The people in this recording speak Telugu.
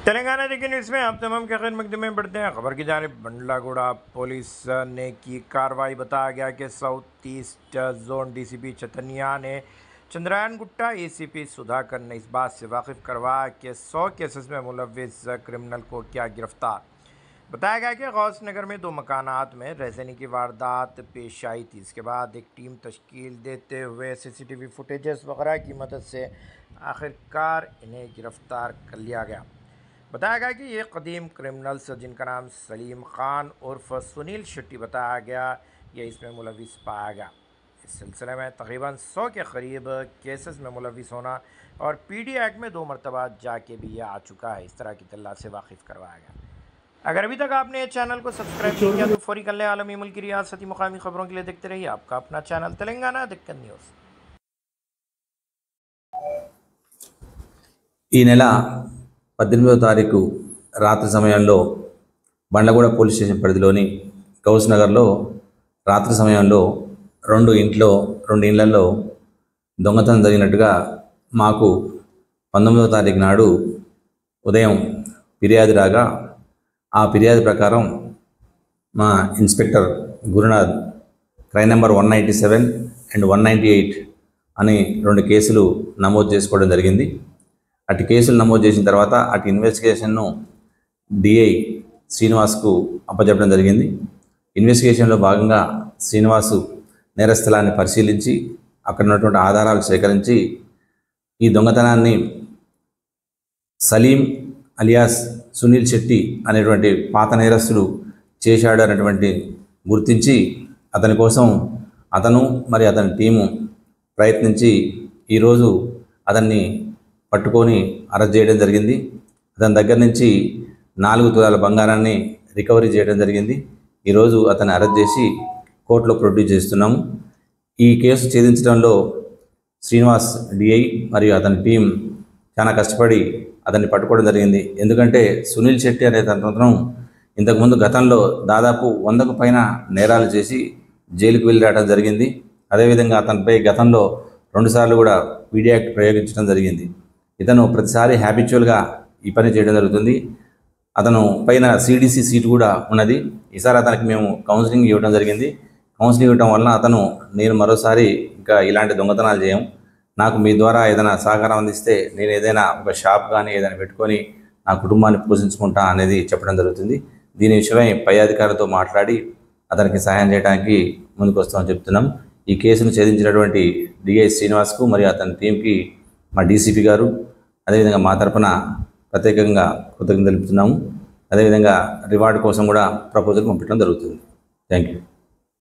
तेलंगाना देखिए न्यूज़ में आप तमाम के खैर मकदमे में बढ़ते हैं। खबर की जानिब बंडलागुड़ा पुलिस ने की कार्रवाई। बताया गया कि साउथ ईस्ट जोन डीसीपी चतनिया ने चंद्रायन गुट्टा एसीपी सुधाकर ने इस बात से वाकिफ करवाया कि 100 केसेस में मुलविस क्रिमिनल को किया गिरफ्तार। बताया गया कि गौस नगर में 2 मकानात में रहने की वारदात पेश आई थी। इसके बाद एक टीम तश्कील देते हुए सीसीटीवी फुटेजेस वगैरह की मदद से आखिरकार इन्हें गिरफ्तार कर लिया गया। बताया गया कि ये कदीम क्रिमिनल्स जिनका नाम सलीम खान उर्फ सुनील शेट्टी बताया गया, ये इसमें मुलविस पाया गया। इस सिलसिले में तकरीबन 100 के करीब केसेस में मुलविस होना और पीडी एक्ट में 2 मरतबा जाके भी ये आ चुका है। इस तरह की तल्ला से वाकिफ करवाया गया। अगर अभी तक आपने इस चैनल को सब्सक्राइब नहीं किया तो फौरी कर लें। आलमी मुल्क की रियासती मुकामी खबरों के लिए देखते रहिए आपका अपना चैनल तेलंगाना दिक्कत न्यूज़। ఈ నెల 18వ తారీఖు రాత్రి సమయంలో బండ్లగూడ పోలీస్ స్టేషన్ పరిధిలోని గౌస్ నగర్లో రాత్రి సమయంలో రెండు ఇళ్లలో దొంగతనం జరిగినట్టుగా మాకు 19వ తారీఖు నాడు ఉదయం ఫిర్యాదు రాగా ఆ ఫిర్యాదు ప్రకారం మా inspector Gurunath crime number 197 and 198 అని 2 కేసులు నమోదు చేసుకోవడం జరిగింది. అటు కేసులు నమోదు చేసిన తర్వాత అటు ఇన్వెస్టిగేషన్ను డిఐ శ్రీనివాస్కు అప్పచెప్పడం జరిగింది. ఇన్వెస్టిగేషన్లో భాగంగా శ్రీనివాసు నేరస్థలాన్ని పరిశీలించి అక్కడ ఉన్నటువంటి ఆధారాలు సేకరించి ఈ దొంగతనాన్ని సలీం అలియాస్ సునీల్ శెట్టి అనేటువంటి పాత నేరస్తుడు చేశాడు అనేటువంటి గుర్తించి అతని కోసం అతను మరి అతని టీము ప్రయత్నించి ఈరోజు అతన్ని పట్టుకొని అరెస్ట్ చేయడం జరిగింది. అతని దగ్గర నుంచి 4 తులాల బంగారాన్ని రికవరీ చేయడం జరిగింది. ఈరోజు అతన్ని అరెస్ట్ చేసి కోర్టులో ప్రొడ్యూస్ చేస్తున్నాము. ఈ కేసు ఛేదించడంలో శ్రీనివాస్ డిఐ మరియు అతని టీం చాలా కష్టపడి అతన్ని పట్టుకోవడం జరిగింది. ఎందుకంటే సునీల్ శెట్టి అనే అతను ఇంతకుముందు గతంలో దాదాపు 100కు పైన నేరాలు చేసి జైలుకు వెళ్ళి రావడం జరిగింది. అదేవిధంగా అతనిపై గతంలో 2 సార్లు కూడా పీడీ యాక్ట్ ప్రయోగించడం జరిగింది. ఇతను ప్రతిసారి హ్యాబిచువల్గా ఈ పని చేయడం జరుగుతుంది. అతను పైన సిడిసి సీటు కూడా ఉన్నది. ఈసారి అతనికి మేము కౌన్సిలింగ్ ఇవ్వడం జరిగింది. కౌన్సిలింగ్ ఇవ్వడం వలన అతను నేను మరోసారి ఇంకా ఇలాంటి దొంగతనాలు చేయం, నాకు మీ ద్వారా ఏదైనా సహకారం అందిస్తే నేను ఏదైనా ఒక షాప్ కానీ ఏదైనా పెట్టుకొని నా కుటుంబాన్ని పోషించుకుంటా అనేది చెప్పడం జరుగుతుంది. దీని విషయమై పై అధికారులతో మాట్లాడి అతనికి సహాయం చేయడానికి ముందుకు వస్తామని చెప్తున్నాం. ఈ కేసును ఛేదించినటువంటి డిఐ శ్రీనివాస్కు మరియు అతని టీంకి మా డీసీపీ గారు అదేవిధంగా మా తరఫున ప్రత్యేకంగా కృతజ్ఞతలు తెలుపుతున్నాము. అదేవిధంగా రివార్డు కోసం కూడా ప్రపోజల్ పంపించడం జరుగుతుంది. Thank you.